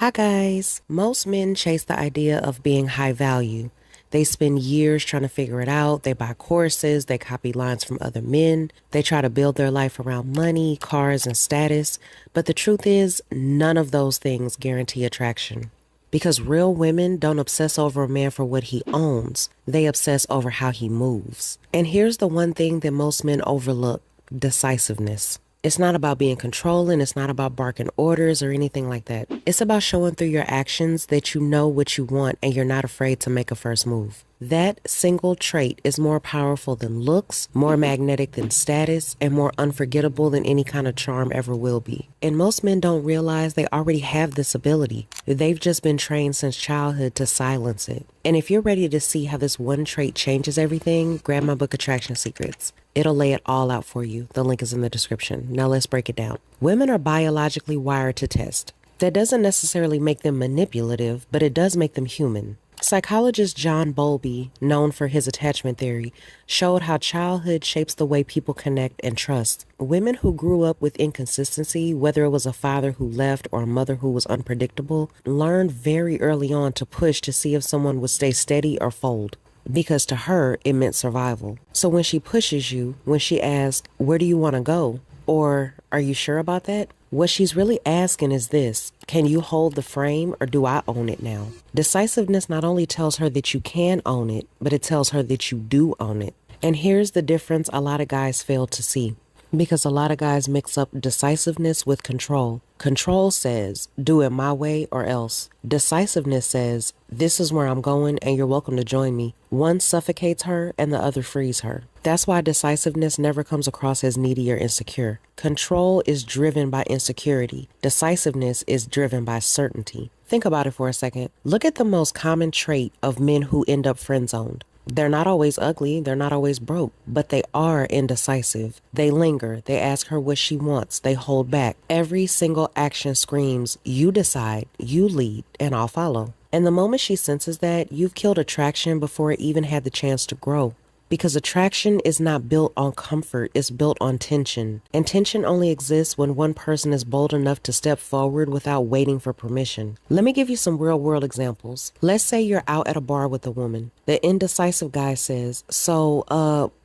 Hi guys. Most men chase the idea of being high value. They spend years trying to figure it out. They buy courses, they copy lines from other men. They try to build their life around money, cars, and status. But the truth is, none of those things guarantee attraction. Because real women don't obsess over a man for what he owns. They obsess over how he moves. And here's the one thing that most men overlook: decisiveness. It's not about being controlling. It's not about barking orders or anything like that. It's about showing through your actions that you know what you want and you're not afraid to make a first move. That single trait is more powerful than looks, more magnetic than status, and more unforgettable than any kind of charm ever will be. And most men don't realize they already have this ability. They've just been trained since childhood to silence it. And if you're ready to see how this one trait changes everything, grab my book, Attraction Secrets. It'll lay it all out for you. The link is in the description. Now let's break it down. Women are biologically wired to test. That doesn't necessarily make them manipulative, but it does make them human. Psychologist John Bowlby, known for his attachment theory, showed how childhood shapes the way people connect and trust. Women who grew up with inconsistency, whether it was a father who left or a mother who was unpredictable, learned very early on to push to see if someone would stay steady or fold. Because to her, it meant survival. So when she pushes you, when she asks, "Where do you want to go?" or "Are you sure about that?" what she's really asking is this: can you hold the frame, or do I own it now? Decisiveness not only tells her that you can own it, but it tells her that you do own it. And here's the difference a lot of guys fail to see. Because a lot of guys mix up decisiveness with control. Control says, do it my way or else. Decisiveness says, this is where I'm going and you're welcome to join me. One suffocates her and the other frees her. That's why decisiveness never comes across as needy or insecure. Control is driven by insecurity. Decisiveness is driven by certainty. Think about it for a second. Look at the most common trait of men who end up friend-zoned. They're not always ugly, they're not always broke, but they are indecisive. They linger, they ask her what she wants, they hold back. Every single action screams, you decide, you lead, and I'll follow. And the moment she senses that, you've killed attraction before it even had the chance to grow. Because attraction is not built on comfort, it's built on tension. And tension only exists when one person is bold enough to step forward without waiting for permission. Let me give you some real world examples. Let's say you're out at a bar with a woman. The indecisive guy says, "So,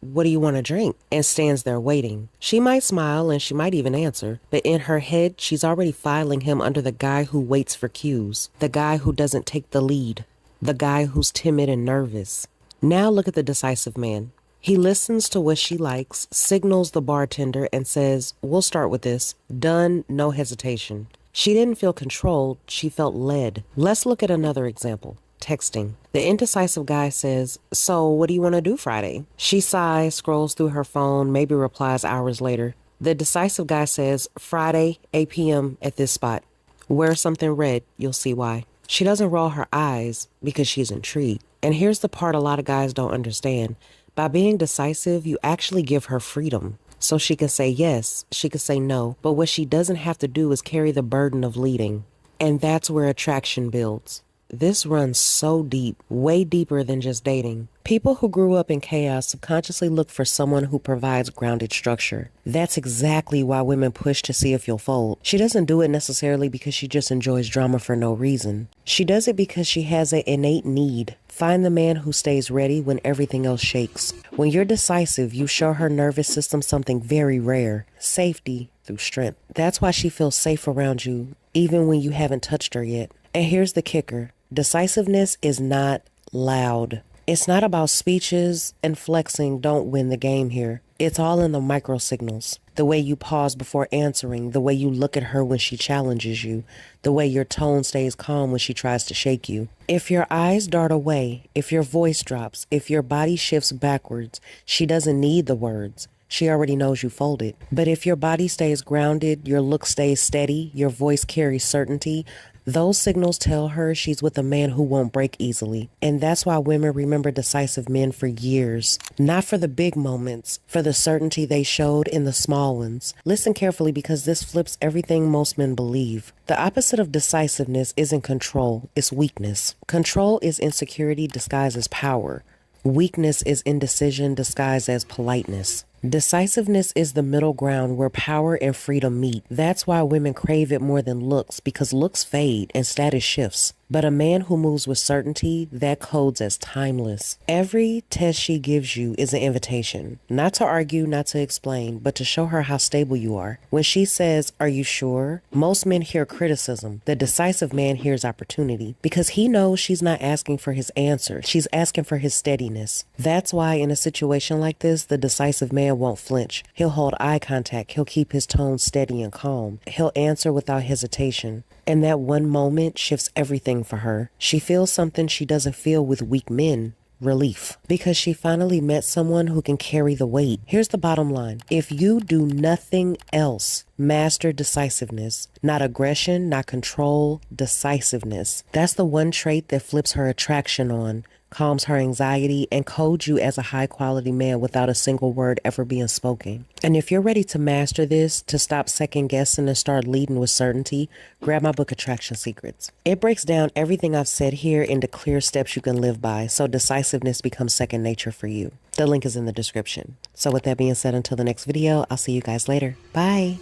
what do you want to drink?" and stands there waiting. She might smile and she might even answer, but in her head, she's already filing him under the guy who waits for cues, the guy who doesn't take the lead, the guy who's timid and nervous. Now look at the decisive man. He listens to what she likes, signals the bartender, and says, "We'll start with this." Done, no hesitation. She didn't feel controlled, she felt led. Let's look at another example. Texting. The indecisive guy says, "So what do you want to do Friday?" She sighs, scrolls through her phone, maybe replies hours later. The decisive guy says, "Friday, 8 p.m. at this spot. Wear something red, you'll see why." She doesn't roll her eyes because she's intrigued. And here's the part a lot of guys don't understand. By being decisive, you actually give her freedom. So she can say yes, she can say no, but what she doesn't have to do is carry the burden of leading. And that's where attraction builds. This runs so deep, way deeper than just dating. People who grew up in chaos subconsciously look for someone who provides grounded structure. That's exactly why women push to see if you'll fold. She doesn't do it necessarily because she just enjoys drama for no reason. She does it because she has an innate need. Find the man who stays ready when everything else shakes. When you're decisive, you show her nervous system something very rare: safety through strength. That's why she feels safe around you, even when you haven't touched her yet. And here's the kicker. Decisiveness is not loud. It's not about speeches, and flexing don't win the game here. It's all in the micro signals. The way you pause before answering, the way you look at her when she challenges you, the way your tone stays calm when she tries to shake you. If your eyes dart away, if your voice drops, if your body shifts backwards, she doesn't need the words. She already knows you folded. But if your body stays grounded, your look stays steady, your voice carries certainty, those signals tell her she's with a man who won't break easily. And that's why women remember decisive men for years. Not for the big moments, for the certainty they showed in the small ones. Listen carefully, because this flips everything most men believe. The opposite of decisiveness isn't control, it's weakness. Control is insecurity disguised as power. Weakness is indecision disguised as politeness. Decisiveness is the middle ground where power and freedom meet. That's why women crave it more than looks, because looks fade and status shifts. But a man who moves with certainty, that codes as timeless. Every test she gives you is an invitation, not to argue, not to explain, but to show her how stable you are. When she says, "Are you sure?" most men hear criticism. The decisive man hears opportunity, because he knows she's not asking for his answer. She's asking for his steadiness. That's why in a situation like this, the decisive man won't flinch. He'll hold eye contact. He'll keep his tone steady and calm. He'll answer without hesitation. And that one moment shifts everything for her. She feels something she doesn't feel with weak men. Relief. Because she finally met someone who can carry the weight. Here's the bottom line. If you do nothing else, master decisiveness. Not aggression, not control, decisiveness. That's the one trait that flips her attraction on, calms her anxiety, and codes you as a high-quality man without a single word ever being spoken. And if you're ready to master this, to stop second-guessing and start leading with certainty, grab my book, Attraction Secrets. It breaks down everything I've said here into clear steps you can live by, so decisiveness becomes second nature for you. The link is in the description. So with that being said, until the next video, I'll see you guys later. Bye!